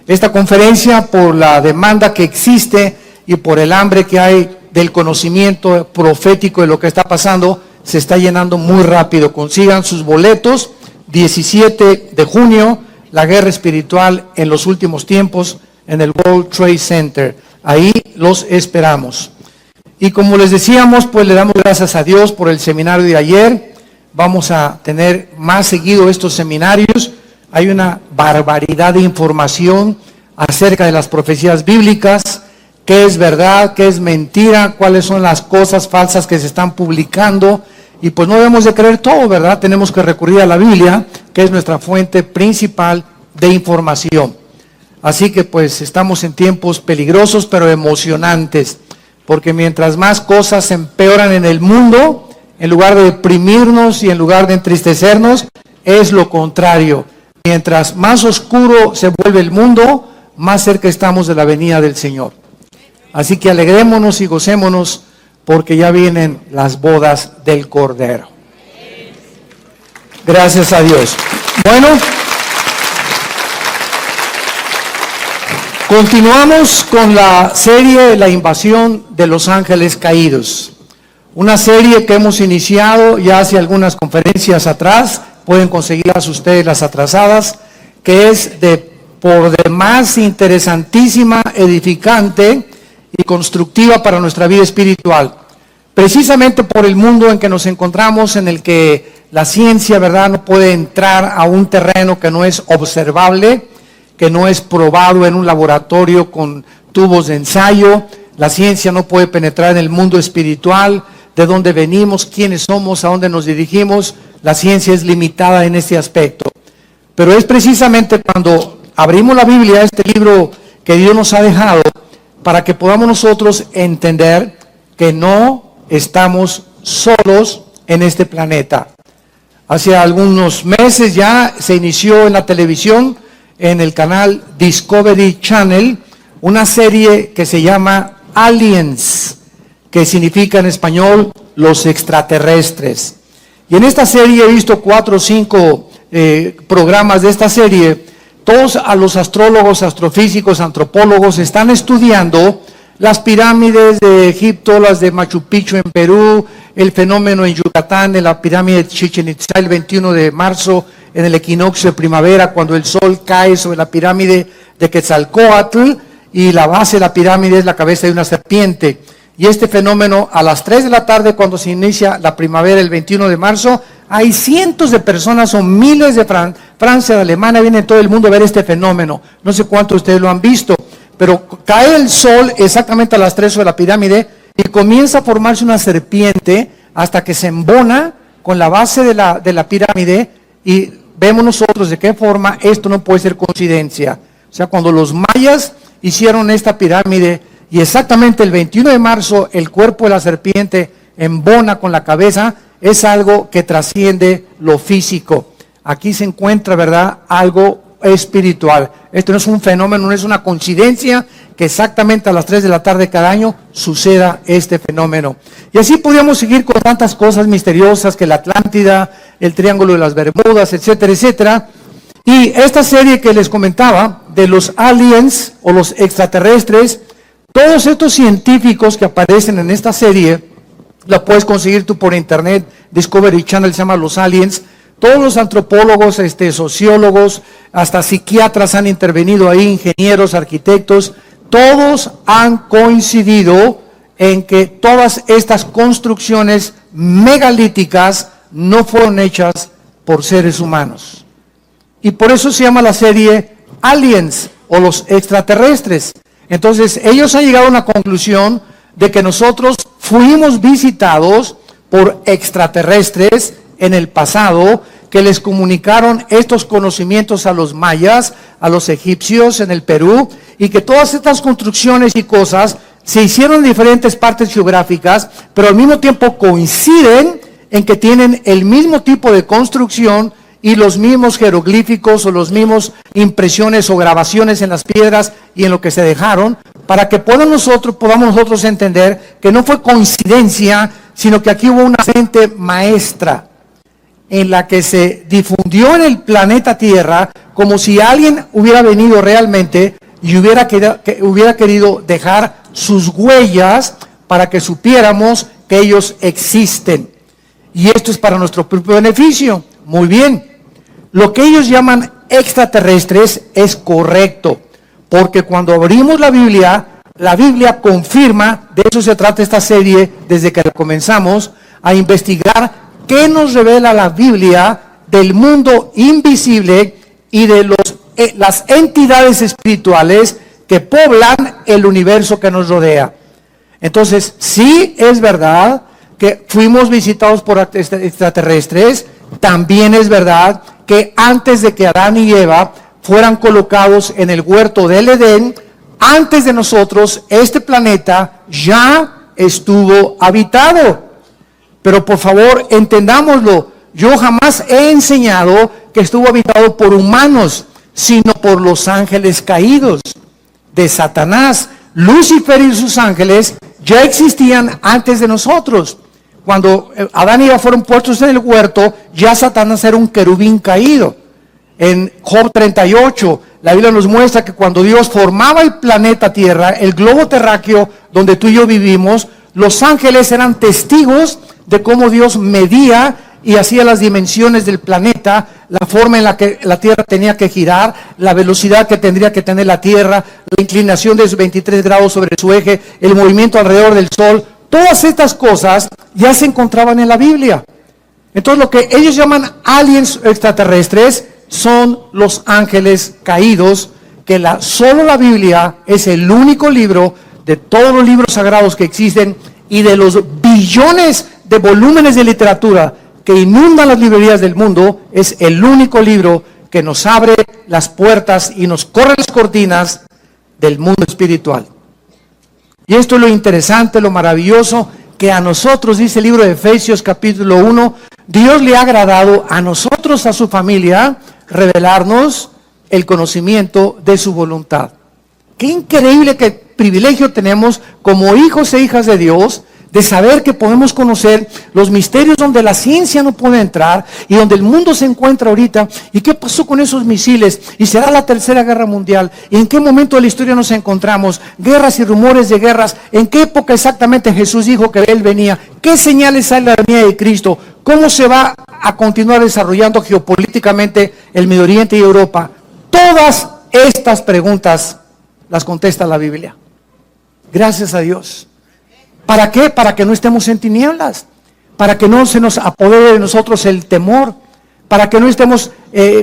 Esta conferencia, por la demanda que existe y por el hambre que hay del conocimiento profético de lo que está pasando, se está llenando muy rápido. Consigan sus boletos. 17 de junio, la guerra espiritual en los últimos tiempos en el World Trade Center. Ahí los esperamos. Y como les decíamos, pues le damos gracias a Dios por el seminario de ayer. Vamos a tener más seguido estos seminarios. Hay una barbaridad de información acerca de las profecías bíblicas, qué es verdad, qué es mentira, cuáles son las cosas falsas que se están publicando. Y pues no debemos de creer todo, ¿verdad? Tenemos que recurrir a la Biblia, que es nuestra fuente principal de información. Así que pues estamos en tiempos peligrosos pero emocionantes, porque mientras más cosas se empeoran en el mundo, en lugar de deprimirnos y en lugar de entristecernos, es lo contrario. Mientras más oscuro se vuelve el mundo, más cerca estamos de la venida del Señor. Así que alegrémonos y gocémonos, porque ya vienen las bodas del Cordero. Gracias a Dios. Bueno, continuamos con la serie La invasión de los ángeles caídos. Una serie que hemos iniciado ya hace algunas conferencias atrás. Pueden conseguirlas ustedes las atrasadas, que es por demás interesantísima, edificante y constructiva para nuestra vida espiritual. Precisamente por el mundo en que nos encontramos, en el que la ciencia, ¿verdad?, no puede entrar a un terreno que no es observable, que no es probado en un laboratorio con tubos de ensayo. La ciencia no puede penetrar en el mundo espiritual, de dónde venimos, quiénes somos, a dónde nos dirigimos. La ciencia es limitada en este aspecto. Pero es precisamente cuando abrimos la Biblia, este libro que Dios nos ha dejado, para que podamos nosotros entender que no estamos solos en este planeta. Hace algunos meses ya se inició en la televisión, en el canal Discovery Channel, una serie que se llama Aliens, que significa en español los extraterrestres. Y en esta serie he visto 4 o 5 programas de esta serie. Todos a los astrólogos, astrofísicos, antropólogos están estudiando las pirámides de Egipto, las de Machu Picchu en Perú, el fenómeno en Yucatán, de la pirámide de Chichén Itzá el 21 de marzo, en el equinoccio de primavera, cuando el sol cae sobre la pirámide de Quetzalcóatl, y la base de la pirámide es la cabeza de una serpiente. Y este fenómeno, a las 3 de la tarde, cuando se inicia la primavera, el 21 de marzo, hay cientos de personas o miles de Francia, de Alemania, vienen todo el mundo a ver este fenómeno. No sé cuántos de ustedes lo han visto, pero cae el sol exactamente a las 3 sobre la pirámide y comienza a formarse una serpiente hasta que se embona con la base de la pirámide, y vemos nosotros de qué forma esto no puede ser coincidencia. O sea, cuando los mayas hicieron esta pirámide y exactamente el 21 de marzo el cuerpo de la serpiente embona con la cabeza, es algo que trasciende lo físico. Aquí se encuentra, ¿verdad?, algo espiritual. Esto no es un fenómeno, no es una coincidencia que exactamente a las 3 de la tarde cada año suceda este fenómeno. Y así podríamos seguir con tantas cosas misteriosas, que la Atlántida, el Triángulo de las Bermudas, etcétera, etcétera. Y esta serie que les comentaba de los aliens o los extraterrestres, todos estos científicos que aparecen en esta serie, la puedes conseguir tú por internet, Discovery Channel, se llama Los Aliens. Todos los antropólogos, sociólogos, hasta psiquiatras han intervenido ahí, ingenieros, arquitectos, todos han coincidido en que todas estas construcciones megalíticas no fueron hechas por seres humanos. Y por eso se llama la serie Aliens o los extraterrestres. Entonces ellos han llegado a una conclusión de que nosotros fuimos visitados por extraterrestres en el pasado, que les comunicaron estos conocimientos a los mayas, a los egipcios en el Perú, y que todas estas construcciones y cosas se hicieron en diferentes partes geográficas, pero al mismo tiempo coinciden en que tienen el mismo tipo de construcción y los mismos jeroglíficos o los mismos impresiones o grabaciones en las piedras y en lo que se dejaron, para que podamos nosotros entender que no fue coincidencia, sino que aquí hubo una mente maestra. en la que se difundió en el planeta Tierra como si alguien hubiera venido realmente y hubiera querido dejar sus huellas para que supiéramos que ellos existen. Y esto es para nuestro propio beneficio. Muy bien. Lo que ellos llaman extraterrestres es correcto, porque cuando abrimos la Biblia confirma, de eso se trata esta serie desde que la comenzamos, a investigar qué nos revela la Biblia del mundo invisible y de las entidades espirituales que poblan el universo que nos rodea. Entonces, sí es verdad que fuimos visitados por extraterrestres. También es verdad que antes de que Adán y Eva fueran colocados en el huerto del Edén, antes de nosotros, este planeta ya estuvo habitado. Pero por favor, entendámoslo. Yo jamás he enseñado que estuvo habitado por humanos, sino por los ángeles caídos de Satanás. Lucifer y sus ángeles ya existían antes de nosotros. Cuando Adán y Eva fueron puestos en el huerto, ya Satanás era un querubín caído. En Job 38, la Biblia nos muestra que cuando Dios formaba el planeta Tierra, el globo terráqueo donde tú y yo vivimos, los ángeles eran testigos de cómo Dios medía y hacía las dimensiones del planeta, la forma en la que la Tierra tenía que girar, la velocidad que tendría que tener la Tierra, la inclinación de 23 grados sobre su eje, el movimiento alrededor del Sol. Todas estas cosas ya se encontraban en la Biblia. Entonces lo que ellos llaman aliens extraterrestres son los ángeles caídos, que solo la Biblia es el único libro de todos los libros sagrados que existen y de los billones de volúmenes de literatura que inundan las librerías del mundo, es el único libro que nos abre las puertas y nos corre las cortinas del mundo espiritual. Y esto es lo interesante, lo maravilloso, que a nosotros, dice el libro de Efesios capítulo 1, Dios le ha agradado a nosotros, a su familia, revelarnos el conocimiento de su voluntad. Qué increíble, qué privilegio tenemos como hijos e hijas de Dios, de saber que podemos conocer los misterios donde la ciencia no puede entrar y donde el mundo se encuentra ahorita. ¿Y qué pasó con esos misiles? ¿Y será la tercera guerra mundial? ¿Y en qué momento de la historia nos encontramos? Guerras y rumores de guerras. ¿En qué época exactamente Jesús dijo que Él venía? ¿Qué señales hay de la venida de Cristo? ¿Cómo se va a continuar desarrollando geopolíticamente el Medio Oriente y Europa? Todas estas preguntas las contesta la Biblia. Gracias a Dios. ¿Para qué? Para que no estemos en tinieblas, para que no se nos apodere de nosotros el temor, para que no estemos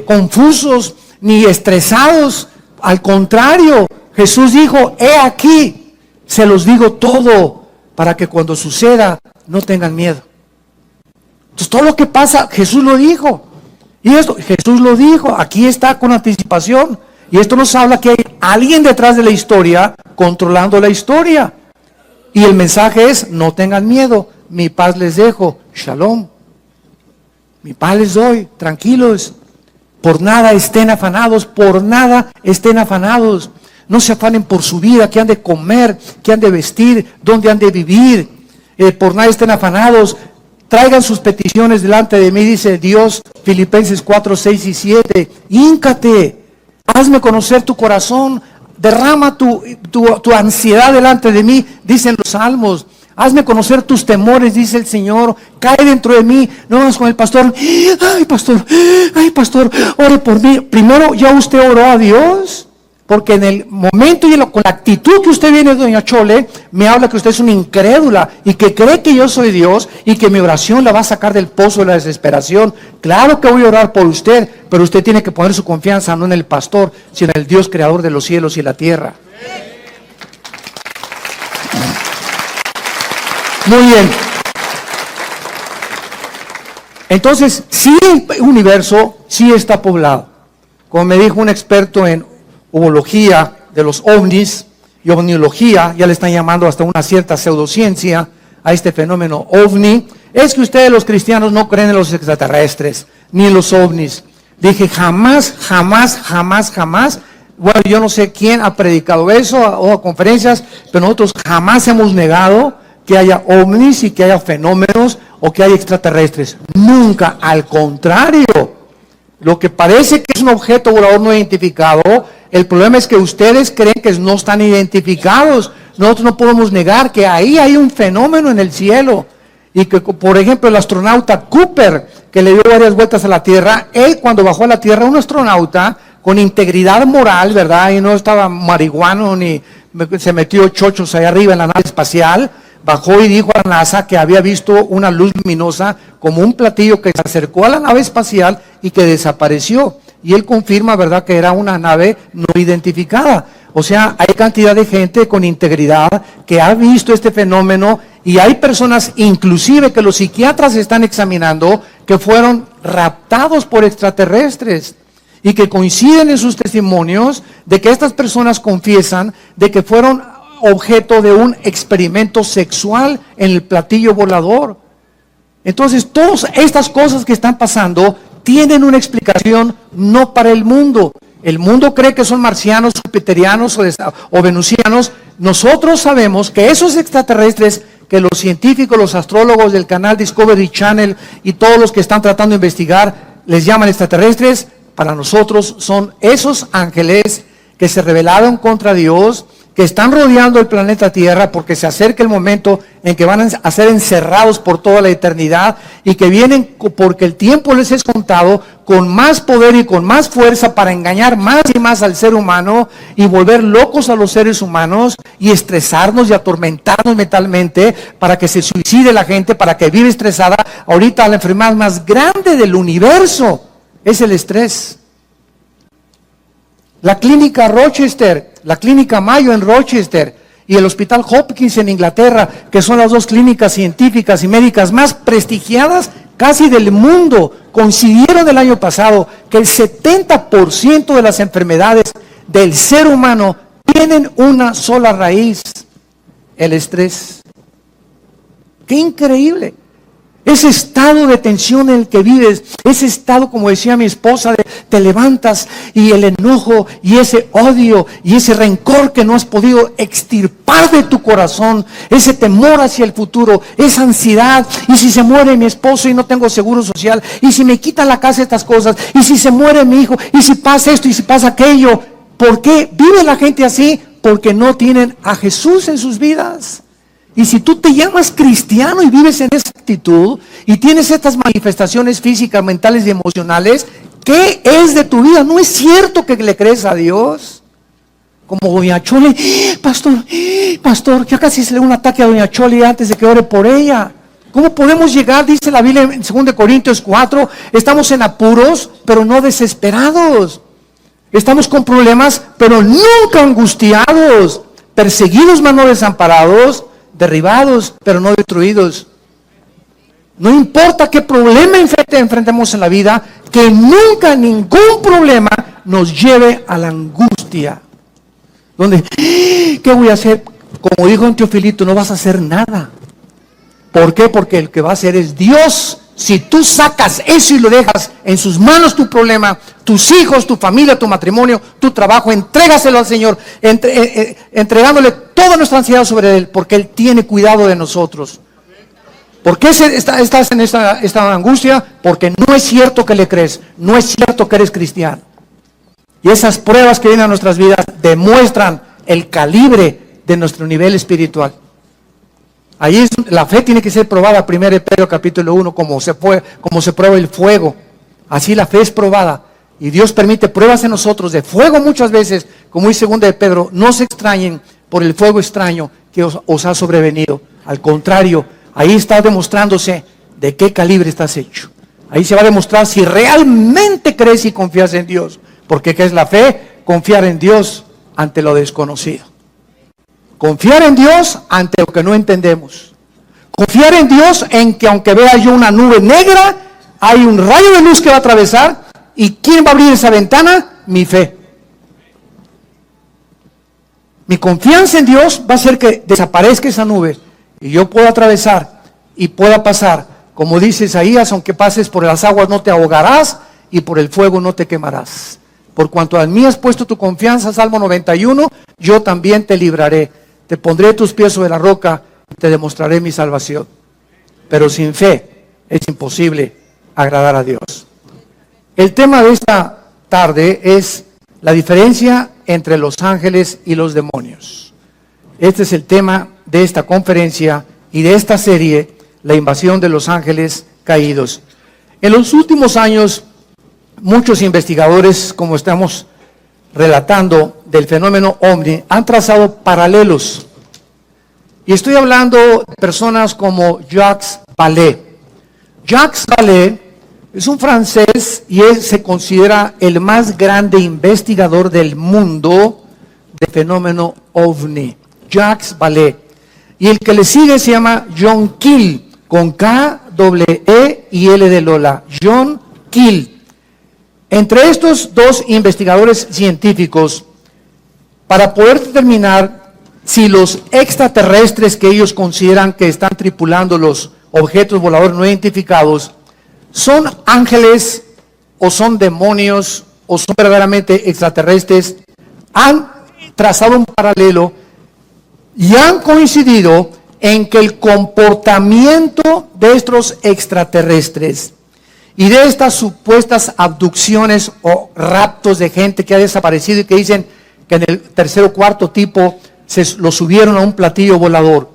confusos ni estresados. Al contrario, Jesús dijo, he aquí, se los digo todo, para que cuando suceda no tengan miedo. Entonces todo lo que pasa, Jesús lo dijo. Y esto, Jesús lo dijo, aquí está con anticipación. Y esto nos habla que hay alguien detrás de la historia, controlando la historia. Y el mensaje es, no tengan miedo, mi paz les dejo, shalom. Mi paz les doy, tranquilos. Por nada estén afanados, por nada estén afanados. No se afanen por su vida, qué han de comer, qué han de vestir, dónde han de vivir. Por nada estén afanados. Traigan sus peticiones delante de mí, dice Dios, Filipenses 4, 6 y 7. Híncate, hazme conocer tu corazón. Derrama tu ansiedad delante de mí, dicen los salmos. Hazme conocer tus temores, dice el Señor. Cae dentro de mí. No vamos con el pastor. Ay, pastor, ore por mí. Primero, ¿ya usted oró a Dios? Porque en el momento y con la actitud que usted viene, doña Chole, me habla que usted es una incrédula y que cree que yo soy Dios y que mi oración la va a sacar del pozo de la desesperación. Claro que voy a orar por usted, pero usted tiene que poner su confianza no en el pastor, sino en el Dios creador de los cielos y la tierra. Muy bien. Entonces, sí, el universo sí está poblado. Como me dijo un experto en ufología de los ovnis y ovniología, ya le están llamando hasta una cierta pseudociencia a este fenómeno ovni, es que ustedes los cristianos no creen en los extraterrestres, ni en los ovnis. Dije, jamás. Bueno, yo no sé quién ha predicado eso o a conferencias, pero nosotros jamás hemos negado que haya ovnis y que haya fenómenos o que hay extraterrestres. Nunca, al contrario. Lo que parece que es un objeto volador no identificado, el problema es que ustedes creen que no están identificados. Nosotros no podemos negar que ahí hay un fenómeno en el cielo. Y que, por ejemplo, el astronauta Cooper, que le dio varias vueltas a la Tierra, él cuando bajó a la Tierra, un astronauta con integridad moral, ¿verdad? Y no estaba marihuano ni se metió chochos allá arriba en la nave espacial, bajó y dijo a la NASA que había visto una luz luminosa como un platillo que se acercó a la nave espacial y que desapareció. Y él confirma, ¿verdad?, que era una nave no identificada. O sea, hay cantidad de gente con integridad que ha visto este fenómeno y hay personas, inclusive que los psiquiatras están examinando, que fueron raptados por extraterrestres y que coinciden en sus testimonios de que estas personas confiesan de que fueron objeto de un experimento sexual en el platillo volador. Entonces, todas estas cosas que están pasando tienen una explicación no para el mundo. El mundo cree que son marcianos, jupiterianos o venusianos. Nosotros sabemos que esos extraterrestres que los científicos, los astrólogos del canal Discovery Channel y todos los que están tratando de investigar les llaman extraterrestres, para nosotros son esos ángeles que se rebelaron contra Dios, que están rodeando el planeta Tierra porque se acerca el momento en que van a ser encerrados por toda la eternidad y que vienen porque el tiempo les es contado con más poder y con más fuerza para engañar más y más al ser humano y volver locos a los seres humanos y estresarnos y atormentarnos mentalmente para que se suicide la gente, para que vive estresada. Ahorita la enfermedad más grande del universo es el estrés. La clínica Rochester, la clínica Mayo en Rochester y el Hospital Hopkins en Inglaterra, que son las dos clínicas científicas y médicas más prestigiadas casi del mundo, coincidieron el año pasado que el 70% de las enfermedades del ser humano tienen una sola raíz: el estrés. ¡Qué increíble! Ese estado de tensión en el que vives, ese estado, como decía mi esposa, de te levantas y el enojo y ese odio y ese rencor que no has podido extirpar de tu corazón, ese temor hacia el futuro, esa ansiedad, y si se muere mi esposo y no tengo seguro social, y si me quitan la casa estas cosas, y si se muere mi hijo, y si pasa esto y si pasa aquello. ¿Por qué vive la gente así? Porque no tienen a Jesús en sus vidas. Y si tú te llamas cristiano y vives en esa actitud y tienes estas manifestaciones físicas, mentales y emocionales, ¿qué es de tu vida? ¿No es cierto que le crees a Dios? Como doña Chole, pastor, ya casi se le da un ataque a doña Chole antes de que ore por ella. ¿Cómo podemos llegar? Dice la Biblia en 2 Corintios 4, estamos en apuros, pero no desesperados. Estamos con problemas, pero nunca angustiados. Perseguidos, mas no desamparados. Derribados, pero no destruidos. No importa qué problema enfrentemos en la vida, que nunca ningún problema nos lleve a la angustia. Donde, ¿qué voy a hacer? Como dijo un Teofilito, no vas a hacer nada. ¿Por qué? Porque el que va a hacer es Dios. Si tú sacas eso y lo dejas en sus manos tu problema, tus hijos, tu familia, tu matrimonio, tu trabajo, entrégaselo al Señor, entregándole toda nuestra ansiedad sobre Él, porque Él tiene cuidado de nosotros. ¿Por qué estás en esta angustia? Porque no es cierto que le crees, no es cierto que eres cristiano. Y esas pruebas que vienen a nuestras vidas demuestran el calibre de nuestro nivel espiritual. Ahí la fe tiene que ser probada, 1 Pedro capítulo 1, como se prueba el fuego. Así la fe es probada. Y Dios permite pruebas en nosotros de fuego muchas veces, como dice 2 Pedro, no se extrañen por el fuego extraño que os ha sobrevenido. Al contrario, ahí está demostrándose de qué calibre estás hecho. Ahí se va a demostrar si realmente crees y confías en Dios. Porque ¿qué es la fe? Confiar en Dios ante lo desconocido. Confiar en Dios ante lo que no entendemos. Confiar en Dios en que aunque vea yo una nube negra, hay un rayo de luz que va a atravesar. ¿Y quién va a abrir esa ventana? Mi fe. Mi confianza en Dios va a hacer que desaparezca esa nube y yo pueda atravesar y pueda pasar. Como dice Isaías, aunque pases por las aguas no te ahogarás y por el fuego no te quemarás. Por cuanto a mí has puesto tu confianza, Salmo 91, yo también te libraré. Te pondré tus pies sobre la roca y te demostraré mi salvación. pero sin fe es imposible agradar a Dios. El tema de esta tarde es la diferencia entre los ángeles y los demonios. Este es el tema de esta conferencia y de esta serie, la invasión de los ángeles caídos. En los últimos años, muchos investigadores, como estamos relatando del fenómeno OVNI, han trazado paralelos. Y estoy hablando de personas como Jacques Vallée. Jacques Vallée es un francés y él se considera el más grande investigador del mundo del fenómeno OVNI. Jacques Vallée. Y el que le sigue se llama John Keel, con K, E y L de Lola. John Keel. Entre estos dos investigadores científicos, para poder determinar si los extraterrestres que ellos consideran que están tripulando los objetos voladores no identificados son ángeles o son demonios o son verdaderamente extraterrestres, han trazado un paralelo y han coincidido en que el comportamiento de estos extraterrestres y de estas supuestas abducciones o raptos de gente que ha desaparecido y que dicen que en el tercer o cuarto tipo lo subieron a un platillo volador.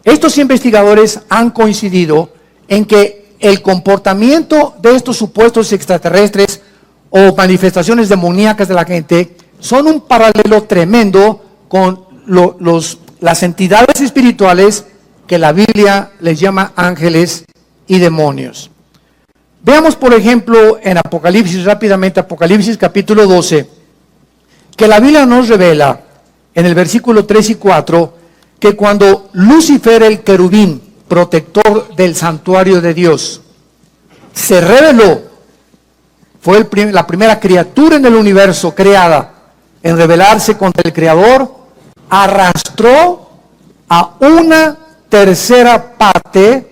Estos investigadores han coincidido en que el comportamiento de estos supuestos extraterrestres o manifestaciones demoníacas de la gente son un paralelo tremendo con las entidades espirituales que la Biblia les llama ángeles y demonios. Veamos, por ejemplo, en Apocalipsis, rápidamente, Apocalipsis capítulo 12, que la Biblia nos revela en el versículo 3 y 4, que cuando Lucifer, el querubín, protector del santuario de Dios, se rebeló, fue la primera criatura en el universo creada en rebelarse contra el Creador, arrastró a una tercera parte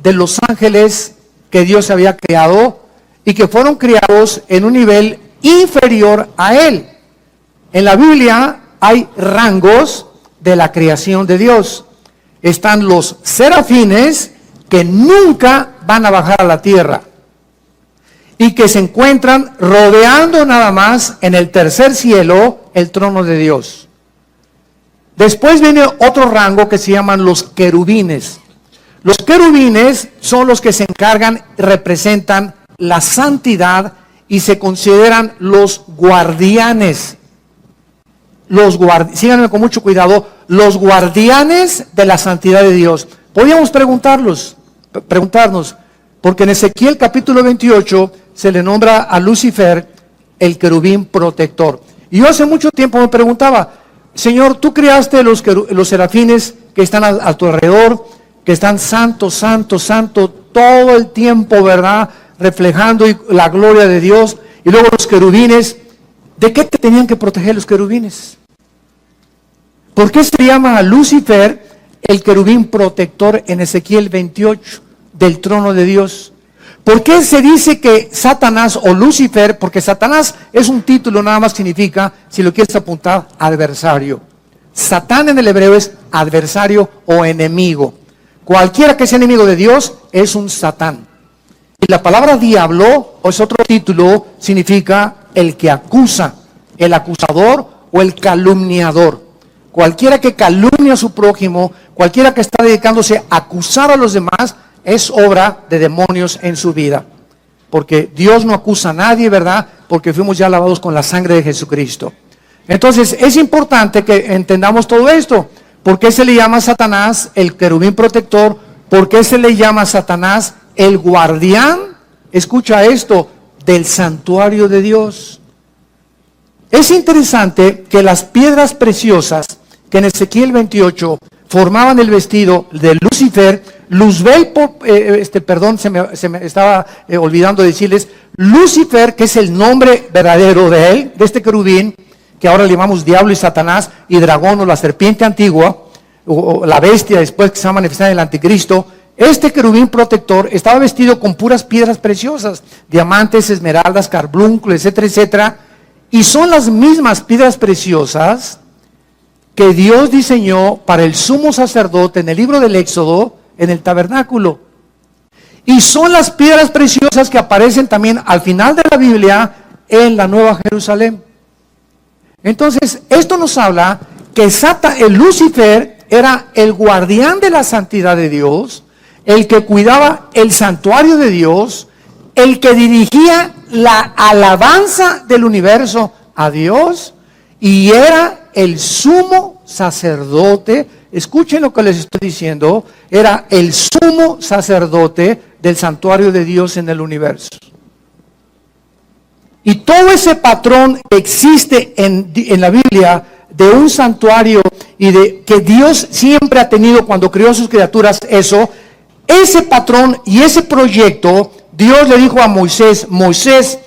de los ángeles que Dios había creado y que fueron creados en un nivel inferior a él. En la Biblia hay rangos de la creación de Dios. Están los serafines que nunca van a bajar a la tierra y que se encuentran rodeando nada más en el tercer cielo el trono de Dios. Después viene otro rango que se llaman los querubines. Los querubines son los que se encargan, representan la santidad y se consideran los guardianes. Síganme con mucho cuidado, los guardianes de la santidad de Dios. Podríamos preguntarnos, porque en Ezequiel capítulo 28 se le nombra a Lucifer el querubín protector. Y yo hace mucho tiempo me preguntaba, Señor, tú creaste los serafines que están a tu alrededor, que están santo, santo, santo, todo el tiempo, ¿verdad? Reflejando la gloria de Dios. Y luego los querubines, ¿de qué te tenían que proteger los querubines? ¿Por qué se llama a Lucifer el querubín protector en Ezequiel 28 del trono de Dios? ¿Por qué se dice que Satanás o Lucifer? Porque Satanás es un título, nada más significa, si lo quieres apuntar, adversario. Satán en el hebreo es adversario o enemigo. Cualquiera que sea enemigo de Dios es un Satán. Y la palabra diablo, o es otro título, significa el que acusa, el acusador o el calumniador. Cualquiera que calumnia a su prójimo, cualquiera que está dedicándose a acusar a los demás, es obra de demonios en su vida. Porque Dios no acusa a nadie, ¿verdad? Porque fuimos ya lavados con la sangre de Jesucristo. Entonces, es importante que entendamos todo esto. ¿Por qué se le llama a Satanás el querubín protector? ¿Por qué se le llama a Satanás el guardián? Escucha esto, del santuario de Dios. Es interesante que las piedras preciosas que en Ezequiel 28 formaban el vestido de Lucifer, Luzbel, se me estaba olvidando decirles, Lucifer, que es el nombre verdadero de él, de este querubín, que ahora le llamamos diablo y Satanás, y dragón o la serpiente antigua, o la bestia después que se va a manifestar en el anticristo. Este querubín protector estaba vestido con puras piedras preciosas, diamantes, esmeraldas, carbunclo, etcétera, etcétera, y son las mismas piedras preciosas que Dios diseñó para el sumo sacerdote en el libro del Éxodo, en el tabernáculo. Y son las piedras preciosas que aparecen también al final de la Biblia en la Nueva Jerusalén. Entonces, esto nos habla que el Lucifer era el guardián de la santidad de Dios, el que cuidaba el santuario de Dios, el que dirigía la alabanza del universo a Dios, y era el sumo sacerdote. Escuchen lo que les estoy diciendo, era el sumo sacerdote del santuario de Dios en el universo. Y todo ese patrón que existe en la Biblia de un santuario y de que Dios siempre ha tenido cuando creó a sus criaturas, ese patrón y ese proyecto, Dios le dijo a Moisés: Moisés,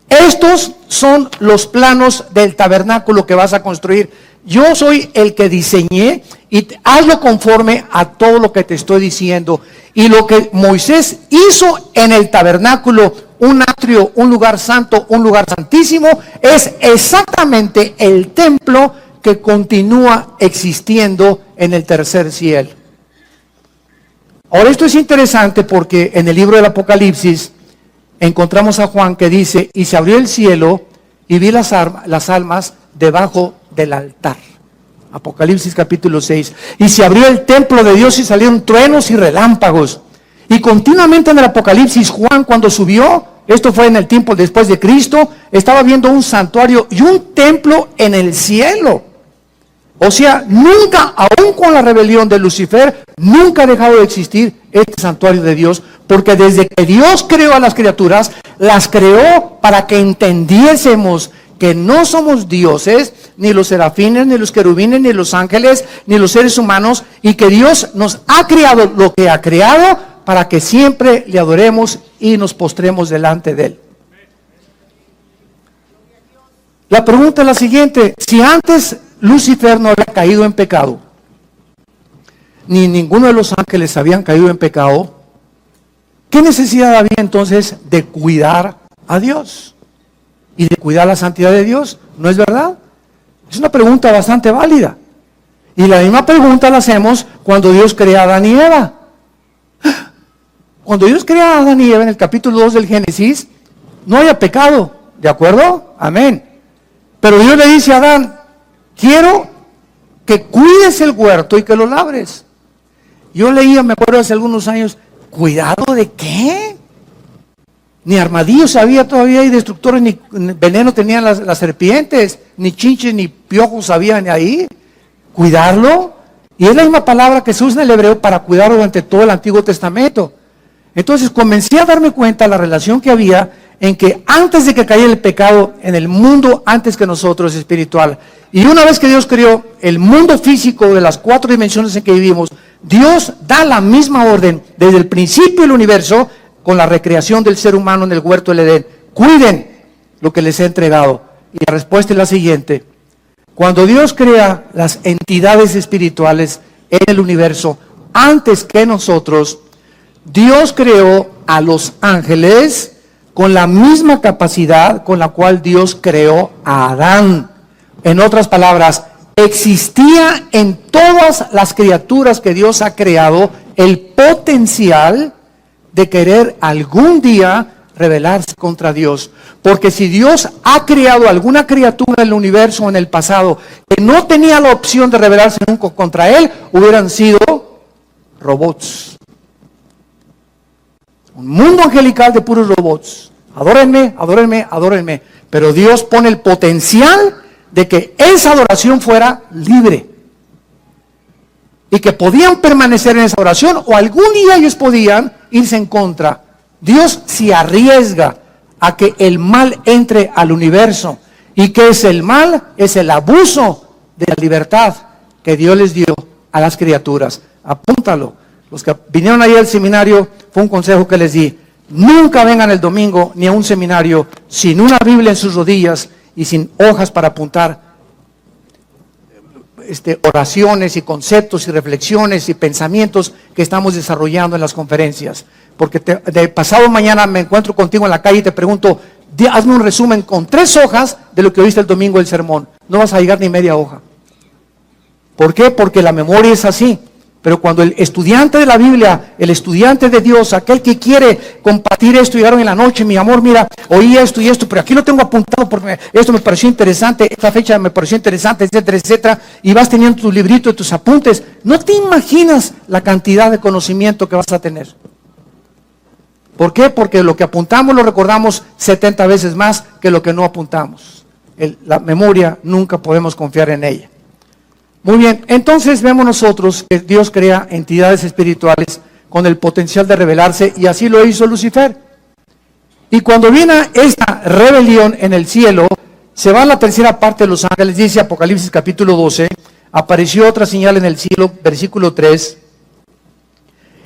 estos son los planos del tabernáculo que vas a construir. Yo soy el que diseñé y hazlo conforme a todo lo que te estoy diciendo. Y lo que Moisés hizo en el tabernáculo, un atrio, un lugar santo, un lugar santísimo, es exactamente el templo que continúa existiendo en el tercer cielo. Ahora, esto es interesante porque en el libro del Apocalipsis encontramos a Juan que dice: y se abrió el cielo y vi las almas debajo del altar. Apocalipsis capítulo 6. Y se abrió el templo de Dios y salieron truenos y relámpagos. Y continuamente en el Apocalipsis, Juan, cuando subió, esto fue en el tiempo después de Cristo, estaba viendo un santuario y un templo en el cielo. O sea, nunca, aún con la rebelión de Lucifer, nunca ha dejado de existir este santuario de Dios, porque desde que Dios creó a las criaturas, las creó para que entendiésemos que no somos dioses, ni los serafines, ni los querubines, ni los ángeles, ni los seres humanos, y que Dios nos ha creado lo que ha creado para que siempre le adoremos y nos postremos delante de Él. La pregunta es la siguiente: si antes Lucifer no había caído en pecado, ni ninguno de los ángeles habían caído en pecado, ¿qué necesidad había entonces de cuidar a Dios y de cuidar la santidad de Dios? ¿No es verdad? Es una pregunta bastante válida. Y la misma pregunta la hacemos cuando Dios crea a Adán y Eva. Cuando Dios crea a Adán y Eva en el capítulo 2 del Génesis, no había pecado, ¿de acuerdo? Amén. Pero Dios le dice a Adán: quiero que cuides el huerto y que lo labres. Yo leía, me acuerdo hace algunos años: ¿cuidado de qué? Ni armadillos había todavía, y destructores, ni veneno tenían las serpientes, ni chinches, ni piojos habían ahí. ¿Cuidarlo? Y es la misma palabra que se usa en el hebreo para cuidarlo durante todo el Antiguo Testamento. Entonces comencé a darme cuenta de la relación que había en que antes de que cayera el pecado en el mundo, antes que nosotros, espiritual, y una vez que Dios creó el mundo físico de las 4 dimensiones en que vivimos, Dios da la misma orden desde el principio del universo con la recreación del ser humano en el huerto del Edén: cuiden lo que les he entregado. Y la respuesta es la siguiente: cuando Dios crea las entidades espirituales en el universo, antes que nosotros, Dios creó a los ángeles con la misma capacidad con la cual Dios creó a Adán. En otras palabras, existía en todas las criaturas que Dios ha creado el potencial de querer algún día rebelarse contra Dios. Porque si Dios ha creado alguna criatura en el universo en el pasado que no tenía la opción de rebelarse nunca contra Él, hubieran sido robots. Un mundo angelical de puros robots. Adórenme, adórenme, adórenme. Pero Dios pone el potencial de que esa adoración fuera libre. Y que podían permanecer en esa oración, o algún día ellos podían irse en contra. Dios se arriesga a que el mal entre al universo. ¿Y qué es el mal? Es el abuso de la libertad que Dios les dio a las criaturas. Apúntalo. Los que vinieron ahí al seminario, fue un consejo que les di: nunca vengan el domingo ni a un seminario sin una Biblia en sus rodillas y sin hojas para apuntar oraciones y conceptos y reflexiones y pensamientos que estamos desarrollando en las conferencias. Porque de pasado mañana me encuentro contigo en la calle y te pregunto: hazme un resumen con 3 hojas de lo que oíste el domingo del sermón. No vas a llegar ni media hoja. ¿Por qué? Porque la memoria es así. Pero cuando el estudiante de la Biblia, el estudiante de Dios, aquel que quiere compartir esto, llegaron en la noche, mi amor, mira, oí esto y esto, pero aquí lo tengo apuntado porque esto me pareció interesante, esta fecha me pareció interesante, etcétera, etcétera, y vas teniendo tu librito, tus apuntes, no te imaginas la cantidad de conocimiento que vas a tener. ¿Por qué? Porque lo que apuntamos lo recordamos 70 veces más que lo que no apuntamos. La memoria nunca podemos confiar en ella. Muy bien, entonces vemos nosotros que Dios crea entidades espirituales con el potencial de rebelarse, y así lo hizo Lucifer. Y cuando viene esta rebelión en el cielo, se va a la tercera parte de los ángeles, dice Apocalipsis capítulo 12, apareció otra señal en el cielo, versículo 3.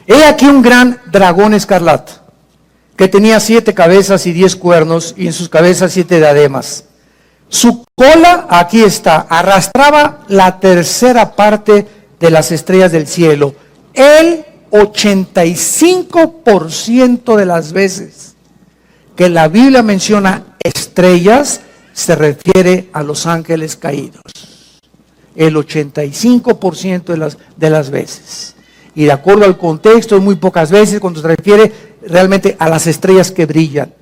He aquí un gran dragón escarlata, que tenía 7 cabezas y 10 cuernos, y en sus cabezas 7 diademas. Su cola, aquí está, arrastraba la tercera parte de las estrellas del cielo. El 85% de las veces que la Biblia menciona estrellas, se refiere a los ángeles caídos. El 85% de las veces. Y de acuerdo al contexto, muy pocas veces cuando se refiere realmente a las estrellas que brillan.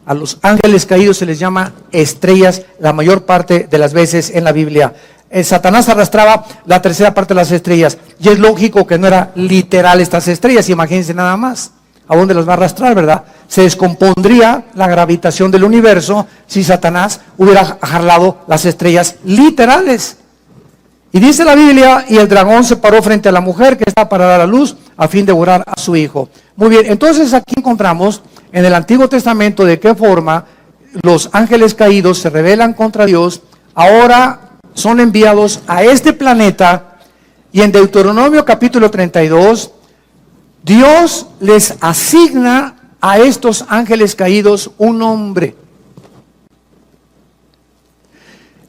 A los ángeles caídos se les llama estrellas la mayor parte de las veces en la Biblia. Satanás arrastraba la tercera parte de las estrellas. Y es lógico que no era literal estas estrellas, imagínense nada más. ¿A dónde las va a arrastrar, verdad? Se descompondría la gravitación del universo si Satanás hubiera jalado las estrellas literales. Y dice la Biblia, y el dragón se paró frente a la mujer que estaba para dar a luz a fin de devorar a su hijo. Muy bien, entonces aquí encontramos en el Antiguo Testamento de qué forma los ángeles caídos se rebelan contra Dios, ahora son enviados a este planeta, y en Deuteronomio capítulo 32, Dios les asigna a estos ángeles caídos un nombre.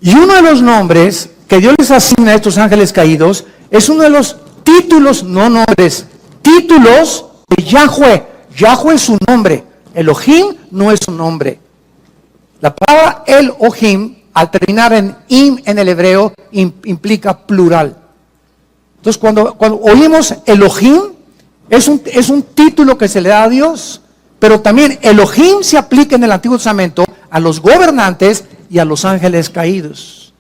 Y uno de los nombres que Dios les asigna a estos ángeles caídos es uno de los títulos, no nombres, títulos de Yahweh. Yahweh es su nombre. Elohim no es su nombre. La palabra Elohim, al terminar en im en el hebreo, implica plural. Entonces cuando oímos Elohim, es un título que se le da a Dios, pero también Elohim se aplica en el Antiguo Testamento a los gobernantes y a los ángeles caídos.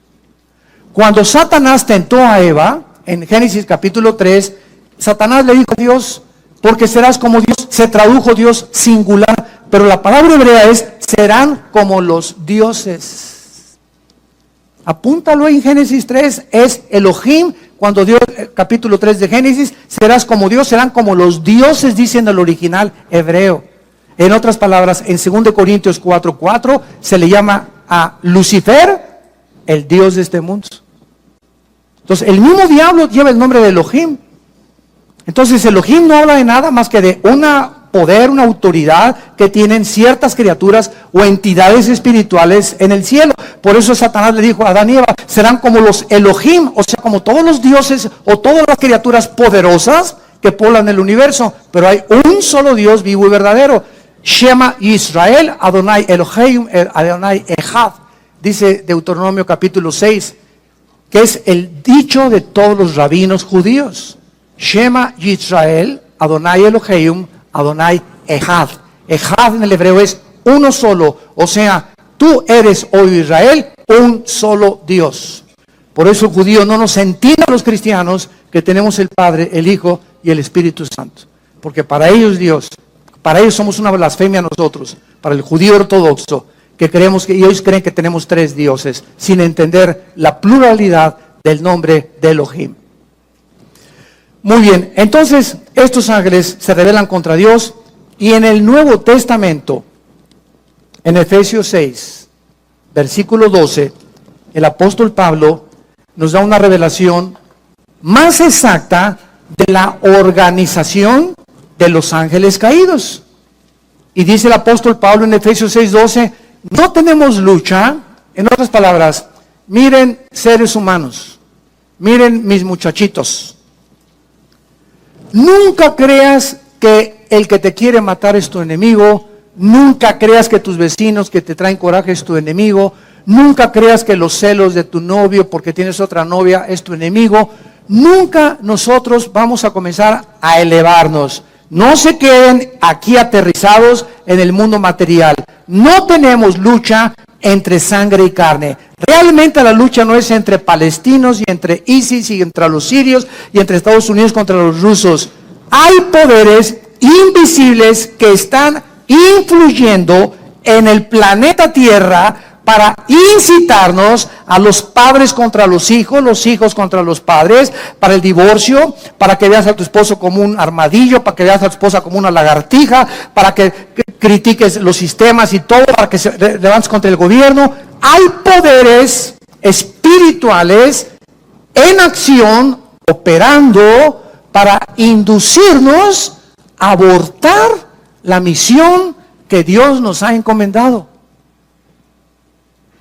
Cuando Satanás tentó a Eva, en Génesis capítulo 3, Satanás le dijo a Dios, porque serás como Dios, se tradujo Dios singular, pero la palabra hebrea es, serán como los dioses. Apúntalo en Génesis 3, es Elohim, cuando Dios, capítulo 3 de Génesis, serás como Dios, serán como los dioses, dice en el original hebreo. En otras palabras, en 2 Corintios 4:4, se le llama a Lucifer el Dios de este mundo. Entonces, el mismo diablo lleva el nombre de Elohim. Entonces, Elohim no habla de nada más que de una poder, una autoridad que tienen ciertas criaturas o entidades espirituales en el cielo. Por eso Satanás le dijo a Adán y Eva, serán como los Elohim, o sea, como todos los dioses o todas las criaturas poderosas que poblan el universo. Pero hay un solo Dios vivo y verdadero. Shema Israel, Adonai Elohim, Adonai Echad, dice Deuteronomio capítulo 6, que es el dicho de todos los rabinos judíos. Shema Israel, Adonai Elohim, Adonai Echad. Echad en el hebreo es uno solo, o sea, tú eres, oh Israel, un solo Dios. Por eso el judío no nos entiende a los cristianos que tenemos el Padre, el Hijo y el Espíritu Santo. Porque para ellos Dios, para ellos somos una blasfemia nosotros, para el judío ortodoxo, que creemos que ellos creen que tenemos 3 dioses, sin entender la pluralidad del nombre de Elohim. Muy bien, entonces estos ángeles se rebelan contra Dios, y en el Nuevo Testamento, en Efesios 6, versículo 12, el apóstol Pablo nos da una revelación más exacta de la organización de los ángeles caídos. Y dice el apóstol Pablo en Efesios 6:12, no tenemos lucha, en otras palabras, miren seres humanos, miren mis muchachitos, nunca creas que el que te quiere matar es tu enemigo, nunca creas que tus vecinos que te traen coraje es tu enemigo, nunca creas que los celos de tu novio porque tienes otra novia es tu enemigo, nunca nosotros vamos a comenzar a elevarnos. No se queden aquí aterrizados en el mundo material. No tenemos lucha entre sangre y carne. Realmente la lucha no es entre palestinos y entre ISIS y entre los sirios y entre Estados Unidos contra los rusos. Hay poderes invisibles que están influyendo en el planeta Tierra para incitarnos a los padres contra los hijos contra los padres, para el divorcio, para que veas a tu esposo como un armadillo, para que veas a tu esposa como una lagartija, para que critiques los sistemas y todo, para que se levantes contra el gobierno. Hay poderes espirituales en acción, operando para inducirnos a abortar la misión que Dios nos ha encomendado.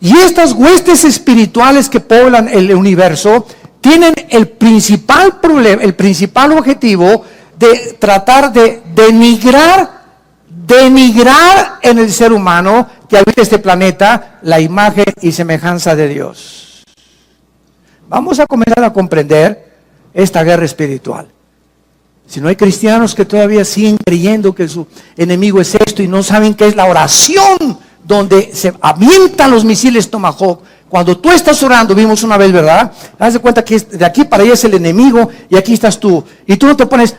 Y estas huestes espirituales que poblan el universo tienen el principal problema, el principal objetivo de tratar de denigrar en el ser humano que habita este planeta la imagen y semejanza de Dios. Vamos a comenzar a comprender esta guerra espiritual. Si no hay cristianos que todavía siguen creyendo que su enemigo es esto y no saben qué es la oración, donde se avientan los misiles Tomahawk. Cuando tú estás orando, vimos una vez, ¿verdad? Haz de cuenta que de aquí para allá es el enemigo y aquí estás tú. Y tú no te pones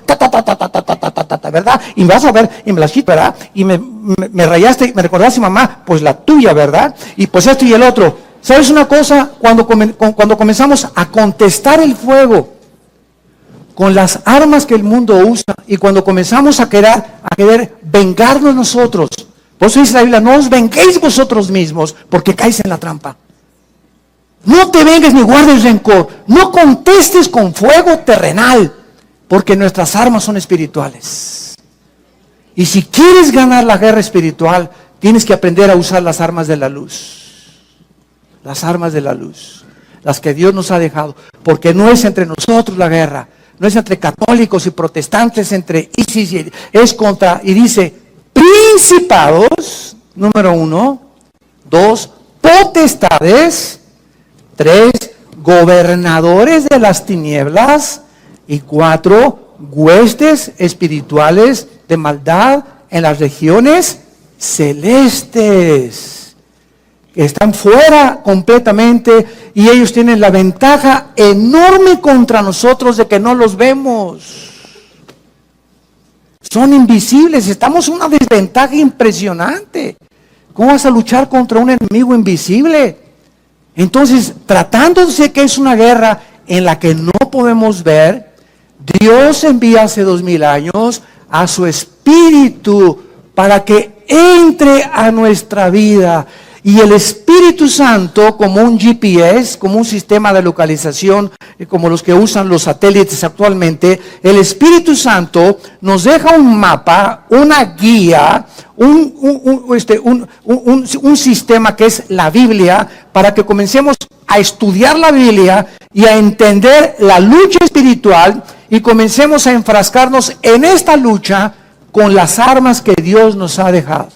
¿verdad? Y me vas a ver, y me la quito, ¿verdad? Y me rayaste, me recordaste, mamá, pues la tuya, ¿verdad? Y pues esto y el otro. ¿Sabes una cosa? Cuando comenzamos a contestar el fuego con las armas que el mundo usa y cuando comenzamos a querer vengarnos nosotros, por eso dice la Biblia, no os venguéis vosotros mismos, porque caéis en la trampa. No te vengues ni guardes rencor. No contestes con fuego terrenal, porque nuestras armas son espirituales. Y si quieres ganar la guerra espiritual, tienes que aprender a usar las armas de la luz. Las armas de la luz. Las que Dios nos ha dejado. Porque no es entre nosotros la guerra. No es entre católicos y protestantes, entre ISIS, es contra, y dice, principados, número 1, 2, potestades, 3, gobernadores de las tinieblas, y 4, huestes espirituales de maldad en las regiones celestes, que están fuera completamente, y ellos tienen la ventaja enorme contra nosotros de que no los vemos. Son invisibles, estamos en una desventaja impresionante. ¿Cómo vas a luchar contra un enemigo invisible? Entonces, tratándose que es una guerra en la que no podemos ver, Dios envía hace 2000 años a su Espíritu para que entre a nuestra vida. Y el Espíritu Santo, como un GPS, como un sistema de localización, como los que usan los satélites actualmente, el Espíritu Santo nos deja un mapa, una guía, un sistema que es la Biblia, para que comencemos a estudiar la Biblia y a entender la lucha espiritual y comencemos a enfrascarnos en esta lucha con las armas que Dios nos ha dejado.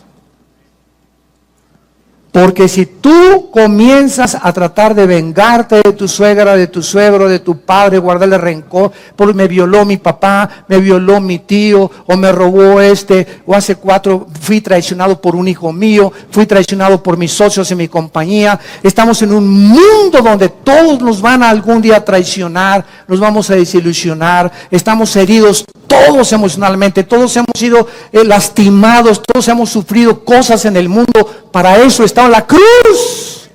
Porque si tú comienzas a tratar de vengarte de tu suegra, de tu suegro, de tu padre, guardarle rencor, porque me violó mi papá, me violó mi tío, o me robó o hace 4 fui traicionado por un hijo mío, fui traicionado por mis socios en mi compañía. Estamos en un mundo donde todos nos van a algún día traicionar, nos vamos a desilusionar, estamos heridos todos emocionalmente, todos hemos sido lastimados, todos hemos sufrido cosas en el mundo. Para eso está la cruz.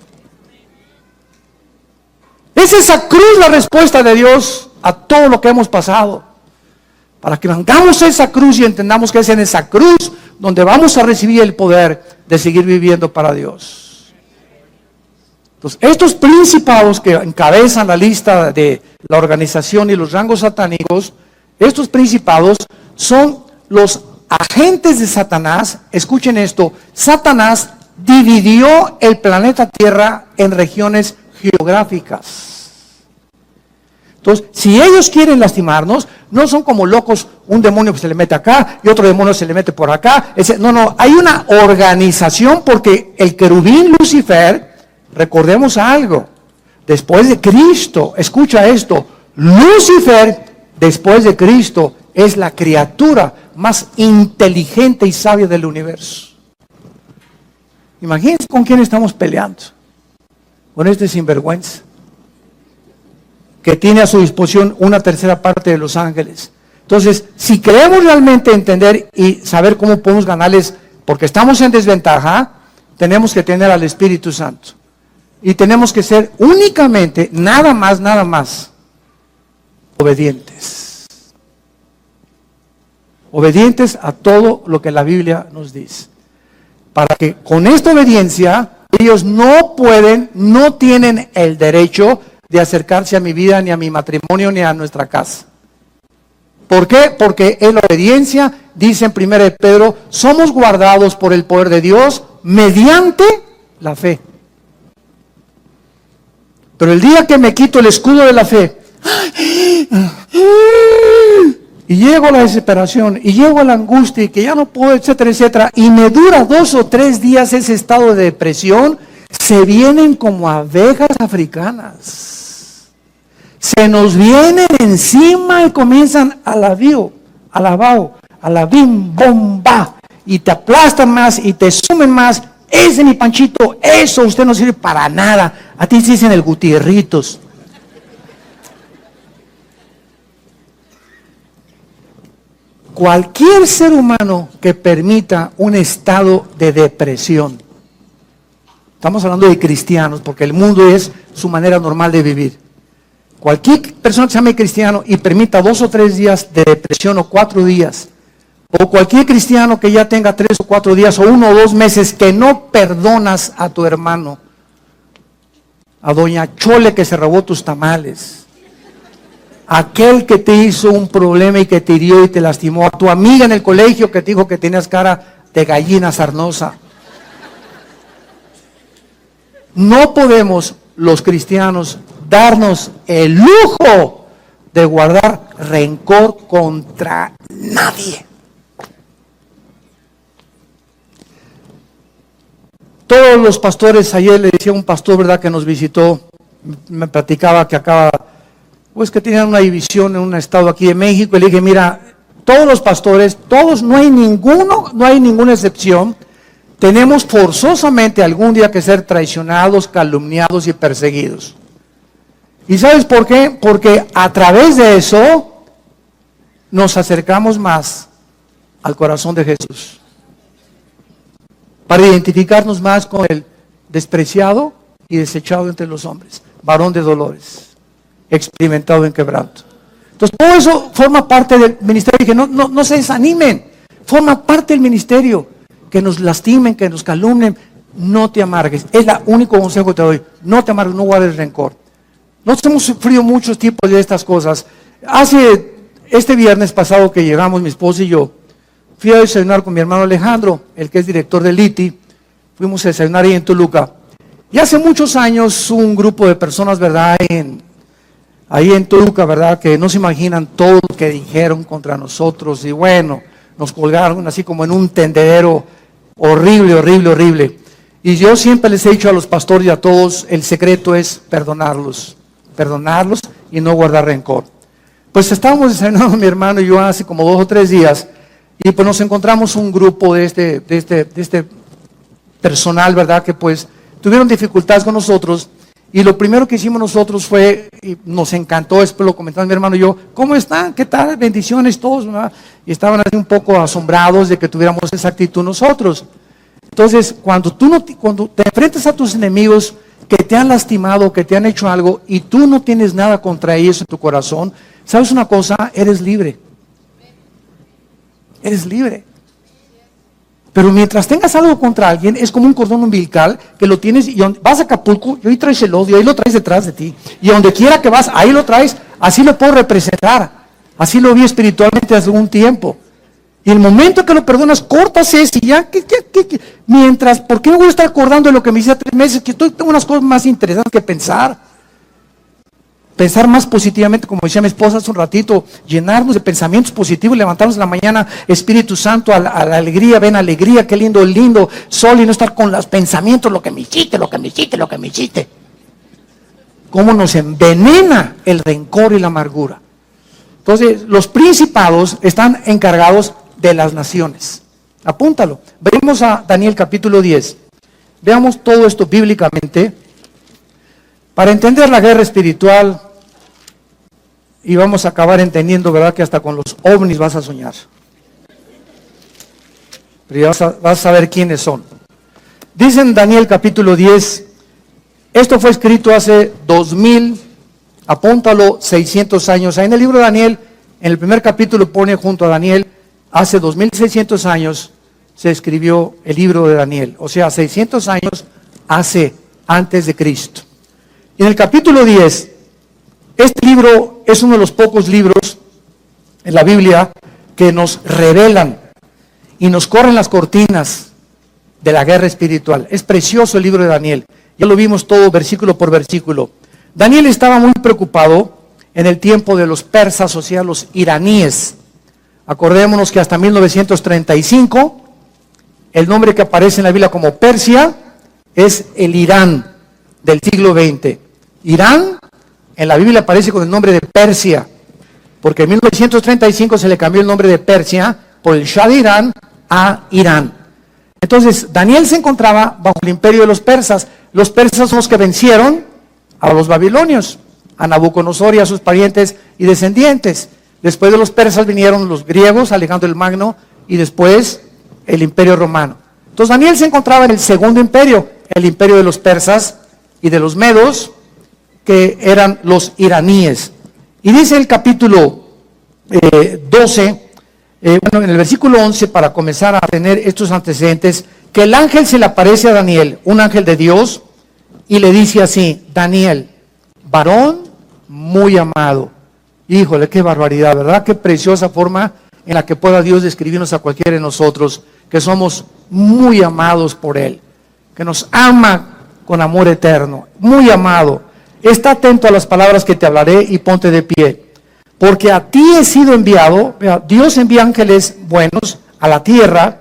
Es esa cruz la respuesta de Dios a todo lo que hemos pasado. Para que vengamos esa cruz y entendamos que es en esa cruz donde vamos a recibir el poder de seguir viviendo para Dios. Entonces, estos principados que encabezan la lista de la organización y los rangos satánicos, estos principados son los agentes de Satanás. Escuchen esto, Satanás dividió el planeta Tierra en regiones geográficas. Entonces, si ellos quieren lastimarnos, no son como locos, un demonio que se le mete acá y otro demonio se le mete por acá. No, hay una organización, porque el querubín Lucifer, recordemos algo, después de Cristo, escucha esto, Lucifer, después de Cristo, es la criatura más inteligente y sabia del universo. Imagínense con quién estamos peleando. Con este sinvergüenza, que tiene a su disposición una tercera parte de los ángeles. Entonces, si queremos realmente entender y saber cómo podemos ganarles, porque estamos en desventaja, tenemos que tener al Espíritu Santo. Y tenemos que ser únicamente, nada más, obedientes. Obedientes a todo lo que la Biblia nos dice. Para que con esta obediencia, ellos no pueden, no tienen el derecho de acercarse a mi vida, ni a mi matrimonio, ni a nuestra casa. ¿Por qué? Porque en la obediencia, dice en 1 Pedro, somos guardados por el poder de Dios mediante la fe. Pero el día que me quito el escudo de la fe, y llego a la desesperación, y llego a la angustia, y que ya no puedo, etcétera, etcétera, y me dura 2 o 3 días ese estado de depresión, se vienen como abejas africanas. Se nos vienen encima y comienzan a la bim, bomba, y te aplastan más, y te sumen más. Ese mi Panchito, eso usted no sirve para nada. A ti se dicen el Gutierritos. Cualquier ser humano que permita un estado de depresión, estamos hablando de cristianos, porque el mundo es su manera normal de vivir. Cualquier persona que se llame cristiano y permita 2 o 3 días de depresión o 4 días, o cualquier cristiano que ya tenga 3 o 4 días o 1 o 2 meses que no perdonas a tu hermano, a doña Chole que se robó tus tamales, aquel que te hizo un problema y que te hirió y te lastimó, a tu amiga en el colegio que te dijo que tenías cara de gallina sarnosa. No podemos los cristianos darnos el lujo de guardar rencor contra nadie. Todos los pastores, ayer le decía a un pastor, ¿verdad?, que nos visitó, me platicaba que acaba, pues que tenían una división en un estado aquí de México, y le dije, mira, todos los pastores, todos, no hay ninguna excepción, tenemos forzosamente algún día que ser traicionados, calumniados y perseguidos. ¿Y sabes por qué? Porque a través de eso nos acercamos más al corazón de Jesús. Para identificarnos más con el despreciado y desechado entre los hombres, varón de dolores, experimentado en quebranto. Entonces todo eso forma parte del ministerio. Dije, no se desanimen, forma parte del ministerio. Que nos lastimen, que nos calumnien, no te amargues. Es el único consejo que te doy. No te amargues, no guardes rencor. Nosotros hemos sufrido muchos tipos de estas cosas. Este viernes pasado que llegamos, mi esposa y yo, fui a desayunar con mi hermano Alejandro, el que es director del ITI. Fuimos a desayunar ahí en Toluca. Y hace muchos años un grupo de personas, ¿verdad?, ahí en Toluca, ¿verdad?, que no se imaginan todo lo que dijeron contra nosotros. Y bueno, nos colgaron así como en un tendedero horrible. Y yo siempre les he dicho a los pastores y a todos, el secreto es perdonarlos y no guardar rencor. Pues estábamos desayunando mi hermano y yo hace como 2 o 3 días, y pues nos encontramos un grupo de este personal, ¿verdad?, que pues tuvieron dificultades con nosotros, y lo primero que hicimos nosotros fue, y nos encantó, después lo comentamos mi hermano y yo, ¿cómo están? ¿Qué tal? Bendiciones todos, ¿verdad? Y estaban así un poco asombrados de que tuviéramos esa actitud nosotros. Entonces, cuando te enfrentas a tus enemigos que te han lastimado, que te han hecho algo, y tú no tienes nada contra ellos en tu corazón, ¿sabes una cosa? Eres libre. Eres libre. Pero mientras tengas algo contra alguien, es como un cordón umbilical que lo tienes, y vas a Acapulco, y ahí traes el odio, ahí lo traes detrás de ti. Y donde quiera que vas, ahí lo traes, así lo puedo representar. Así lo vi espiritualmente hace un tiempo. Y el momento que lo perdonas, cortas ese, y ya, mientras, ¿por qué me voy a estar acordando de lo que me hice hace 3 meses? Que tengo unas cosas más interesantes que pensar. Pensar más positivamente, como decía mi esposa hace un ratito, llenarnos de pensamientos positivos, levantarnos en la mañana, Espíritu Santo, a la alegría, ven alegría, qué lindo sol, y no estar con los pensamientos, lo que me hiciste. cómo nos envenena el rencor y la amargura. Entonces, los principados están encargados de las naciones. Apúntalo. Venimos a Daniel capítulo 10. Veamos todo esto bíblicamente para entender la guerra espiritual, y vamos a acabar entendiendo, ¿verdad?, que hasta con los ovnis vas a soñar. Pero ya vas a saber quiénes son. Dice en Daniel capítulo 10, esto fue escrito hace 2000, apúntalo, 600 años. Ahí en el libro de Daniel, en el primer capítulo pone junto a Daniel, hace 2600 años se escribió el libro de Daniel. O sea, 600 años antes de Cristo. Y en el capítulo 10, este libro es uno de los pocos libros en la Biblia que nos revelan y nos corren las cortinas de la guerra espiritual. Es precioso el libro de Daniel. Ya lo vimos todo versículo por versículo. Daniel estaba muy preocupado en el tiempo de los persas, o sea, los iraníes. Acordémonos que hasta 1935, el nombre que aparece en la Biblia como Persia es el Irán del siglo XX. Irán en la Biblia aparece con el nombre de Persia, porque en 1935 se le cambió el nombre de Persia por el Shah de Irán a Irán. Entonces, Daniel se encontraba bajo el imperio de los persas. Los persas son los que vencieron a los babilonios, a Nabucodonosor y a sus parientes y descendientes. Después de los persas vinieron los griegos, Alejandro el Magno, y después el imperio romano. Entonces, Daniel se encontraba en el segundo imperio, el imperio de los persas y de los medos, que eran los iraníes. Y dice el capítulo 12, en el versículo 11, para comenzar a tener estos antecedentes, que el ángel se le aparece a Daniel, un ángel de Dios, y le dice así: Daniel, varón muy amado. Híjole, qué barbaridad, ¿verdad? Qué preciosa forma en la que pueda Dios describirnos a cualquiera de nosotros, que somos muy amados por Él, que nos ama con amor eterno, muy amado. Está atento a las palabras que te hablaré y ponte de pie, porque a ti he sido enviado. Dios envía ángeles buenos a la tierra,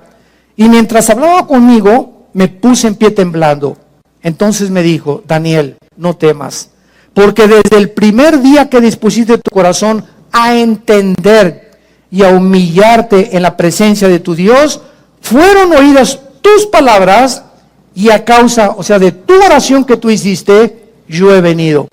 y mientras hablaba conmigo, me puse en pie temblando. Entonces me dijo: Daniel, no temas, porque desde el primer día que dispusiste tu corazón a entender y a humillarte en la presencia de tu Dios, fueron oídas tus palabras, y a causa, o sea, de tu oración que tú hiciste, yo he venido.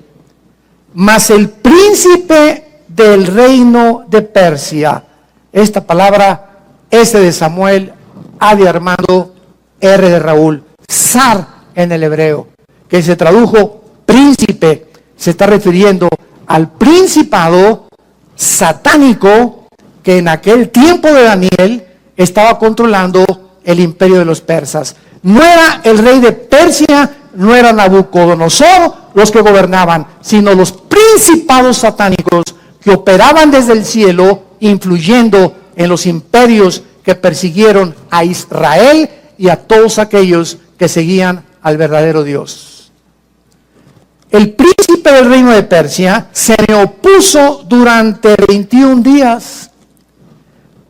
Mas el príncipe del reino de Persia, esta palabra S de Samuel, A de Armando, R de Raúl, Zar en el hebreo, que se tradujo príncipe, se está refiriendo al principado satánico que en aquel tiempo de Daniel estaba controlando el imperio de los persas. No era el rey de Persia, no era Nabucodonosor los que gobernaban, sino los principados satánicos que operaban desde el cielo, influyendo en los imperios que persiguieron a Israel y a todos aquellos que seguían al verdadero Dios. El príncipe del reino de Persia se me opuso durante 21 días,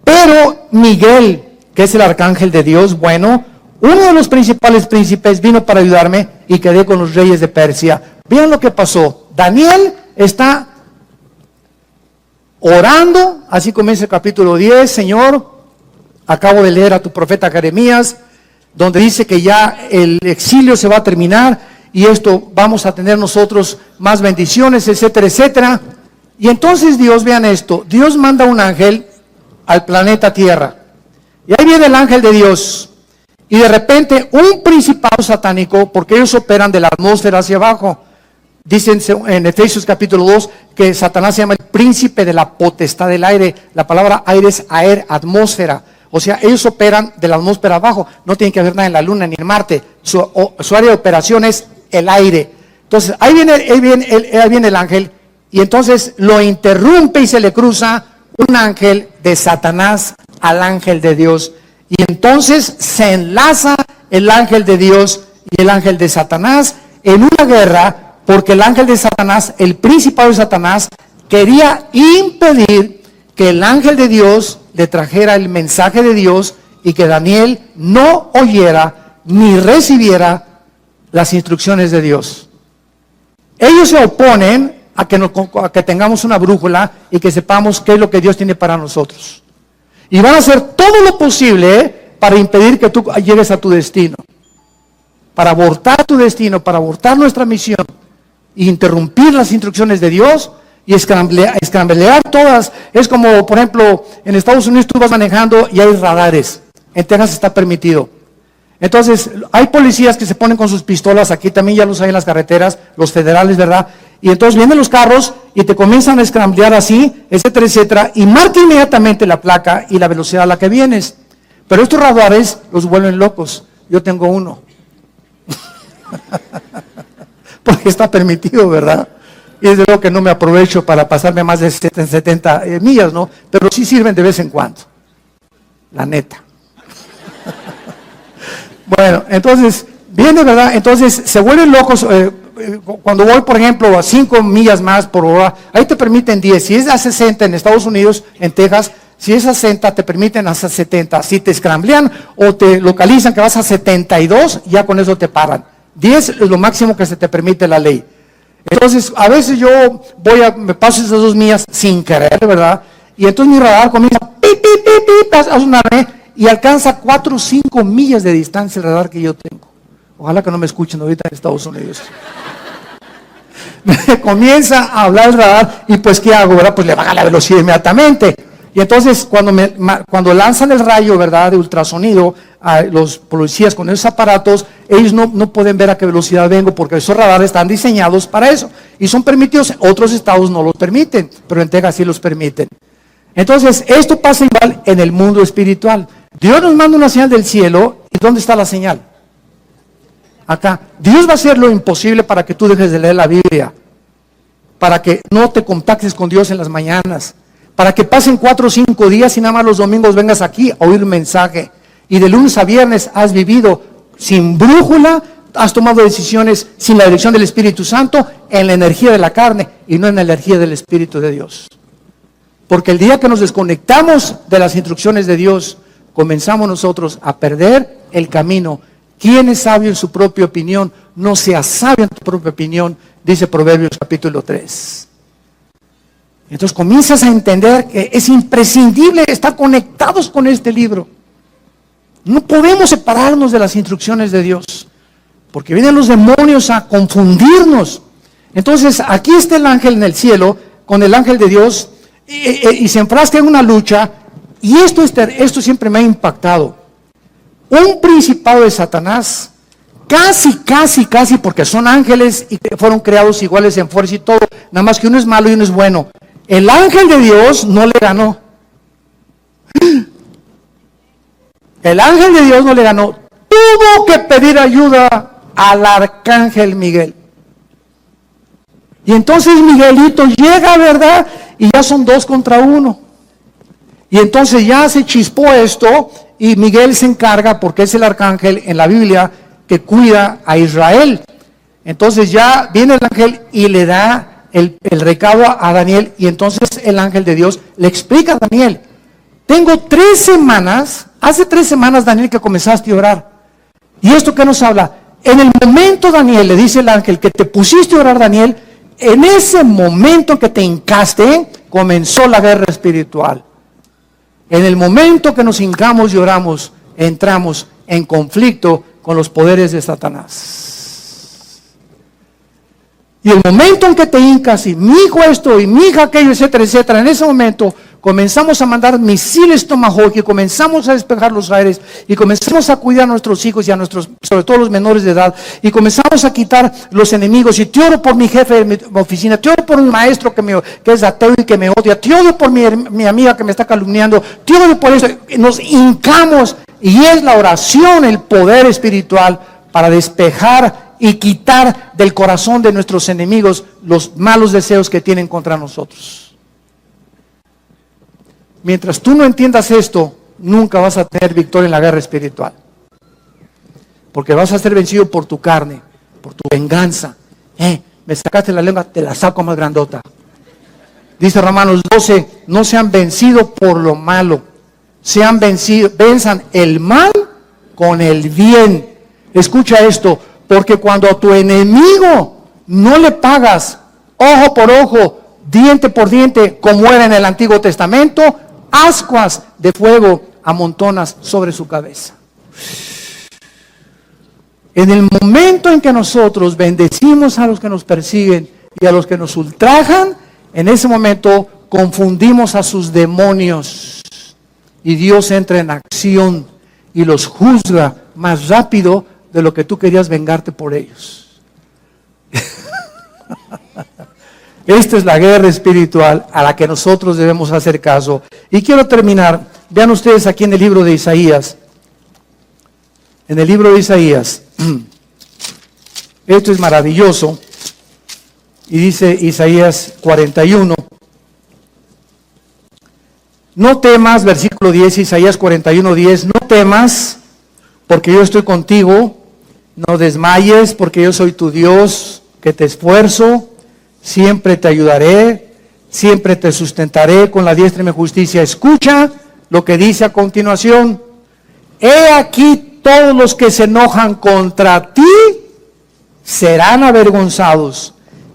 pero Miguel, que es el arcángel de Dios, bueno, uno de los principales príncipes, vino para ayudarme y quedé con los reyes de Persia. Vean lo que pasó. Daniel está orando, así comienza el capítulo 10, Señor, acabo de leer a tu profeta Jeremías, donde dice que ya el exilio se va a terminar y esto vamos a tener nosotros más bendiciones, etcétera, etcétera. Y entonces Dios, vean esto, Dios manda un ángel al planeta Tierra. Y ahí viene el ángel de Dios. Y de repente un principado satánico, porque ellos operan de la atmósfera hacia abajo. Dicen en Efesios capítulo 2 que Satanás se llama el príncipe de la potestad del aire. La palabra aire es aer, atmósfera. O sea, ellos operan de la atmósfera abajo. No tienen que haber nada en la luna ni en Marte. Su área de operación es el aire. Entonces, ahí viene el ángel. Y entonces lo interrumpe y se le cruza un ángel de Satanás al ángel de Dios. Y entonces se enlaza el ángel de Dios y el ángel de Satanás en una guerra, porque el ángel de Satanás, el principado de Satanás, quería impedir que el ángel de Dios le trajera el mensaje de Dios y que Daniel no oyera ni recibiera las instrucciones de Dios. Ellos se oponen a que tengamos una brújula y que sepamos qué es lo que Dios tiene para nosotros. Y van a hacer todo lo posible para impedir que tú llegues a tu destino. Para abortar tu destino, para abortar nuestra misión. E interrumpir las instrucciones de Dios y escramblear todas. Es como, por ejemplo, en Estados Unidos tú vas manejando y hay radares. En Texas está permitido. Entonces, hay policías que se ponen con sus pistolas, aquí también ya los hay en las carreteras, los federales, ¿verdad? Y entonces vienen los carros y te comienzan a escramblear así, etcétera, etcétera, y marca inmediatamente la placa y la velocidad a la que vienes. Pero estos radares los vuelven locos. Yo tengo uno. Porque está permitido, ¿verdad? Y es de lo que no me aprovecho para pasarme más de 70 millas, ¿no? Pero sí sirven de vez en cuando. La neta. Bueno, entonces, viene, ¿verdad? Entonces, se vuelven locos. Cuando voy, por ejemplo, a 5 millas más por hora, ahí te permiten 10. Si es a 60 en Estados Unidos, en Texas, si es a 60, te permiten hasta 70. Si te escramblean o te localizan que vas a 72, ya con eso te paran. 10 es lo máximo que se te permite la ley. Entonces, a veces yo me paso esas 2 millas sin querer, ¿verdad? Y entonces mi radar comienza, pip, pip, pip, pip, a sonarme, y alcanza 4 o 5 millas de distancia el radar que yo tengo. Ojalá que no me escuchen ahorita en Estados Unidos. Me comienza a hablar el radar y pues ¿qué hago, verdad? Pues le baja la velocidad inmediatamente. Y entonces cuando lanzan el rayo, ¿verdad?, de ultrasonido a los policías con esos aparatos, ellos no pueden ver a qué velocidad vengo porque esos radares están diseñados para eso. Y son permitidos, otros estados no los permiten, pero en Texas sí los permiten. Entonces, esto pasa igual en el mundo espiritual. Dios nos manda una señal del cielo, ¿y dónde está la señal? Acá. Dios va a hacer lo imposible para que tú dejes de leer la Biblia, para que no te contactes con Dios en las mañanas, para que pasen 4 o 5 días y nada más los domingos vengas aquí a oír un mensaje, y de lunes a viernes has vivido sin brújula, has tomado decisiones sin la dirección del Espíritu Santo, en la energía de la carne y no en la energía del Espíritu de Dios. Porque el día que nos desconectamos de las instrucciones de Dios, comenzamos nosotros a perder el camino. ¿Quién es sabio en su propia opinión? No seas sabio en tu propia opinión, dice Proverbios capítulo 3. Entonces comienzas a entender que es imprescindible estar conectados con este libro. No podemos separarnos de las instrucciones de Dios, porque vienen los demonios a confundirnos. Entonces aquí está el ángel en el cielo, con el ángel de Dios, y se enfrasca en una lucha, y esto siempre me ha impactado. Un principado de Satanás, casi, porque son ángeles y fueron creados iguales en fuerza y todo, nada más que uno es malo y uno es bueno. El ángel de Dios no le ganó. El ángel de Dios no le ganó. Tuvo que pedir ayuda al arcángel Miguel. Y entonces Miguelito llega, ¿verdad? Y ya son 2 contra 1. Y entonces ya se chispó esto y Miguel se encarga, porque es el arcángel en la Biblia que cuida a Israel. Entonces ya viene el ángel y le da el recado a Daniel, y entonces el ángel de Dios le explica a Daniel: tengo 3 semanas, hace 3 semanas, Daniel, que comenzaste a orar. ¿Y esto qué nos habla? En el momento, Daniel, le dice el ángel, que te pusiste a orar, Daniel, en ese momento que te hincaste, comenzó la guerra espiritual. En el momento que nos hincamos y oramos, entramos en conflicto con los poderes de Satanás. Y el momento en que te hincas y mi hijo esto y mi hija aquello, etcétera, etcétera, en ese momento comenzamos a mandar misiles Tomahawk y comenzamos a despejar los aires y comenzamos a cuidar a nuestros hijos y a nuestros, sobre todo los menores de edad, y comenzamos a quitar los enemigos. Y te oro por mi jefe de mi oficina, te oro por mi maestro que es ateo y que me odia, te odio por mi amiga que me está calumniando, te odio por eso. Nos hincamos, y es la oración el poder espiritual para despejar y quitar del corazón de nuestros enemigos los malos deseos que tienen contra nosotros. Mientras tú no entiendas esto, nunca vas a tener victoria en la guerra espiritual. Porque vas a ser vencido por tu carne, por tu venganza. Me sacaste la lengua, te la saco más grandota. Dice Romanos 12, no sean vencidos por lo malo. Sean vencidos, venzan el mal con el bien. Escucha esto, porque cuando tu enemigo no le pagas ojo por ojo, diente por diente, como era en el Antiguo Testamento, ascuas de fuego amontonas sobre su cabeza. En el momento en que nosotros bendecimos a los que nos persiguen y a los que nos ultrajan, en ese momento confundimos a sus demonios y Dios entra en acción y los juzga más rápido de lo que tú querías vengarte por ellos. Esta es la guerra espiritual a la que nosotros debemos hacer caso. Y quiero terminar, vean ustedes aquí en el libro de Isaías. En el libro de Isaías, esto es maravilloso, y dice Isaías 41, no temas, versículo 10, Isaías 41, 10, no temas, porque yo estoy contigo, no desmayes, porque yo soy tu Dios, que te esfuerzo, siempre te ayudaré, siempre te sustentaré con la diestra de mi justicia. Escucha lo que dice a continuación, he aquí todos los que se enojan contra ti serán avergonzados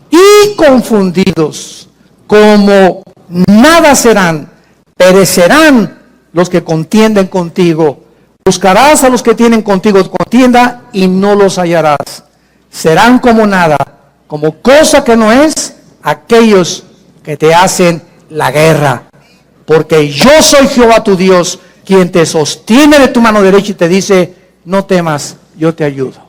y confundidos, como nada serán, perecerán los que contienden contigo. Buscarás a los que tienen contigo contienda y no los hallarás. Serán como nada, como cosa que no es, aquellos que te hacen la guerra. Porque yo soy Jehová tu Dios, quien te sostiene de tu mano derecha y te dice, no temas, yo te ayudo.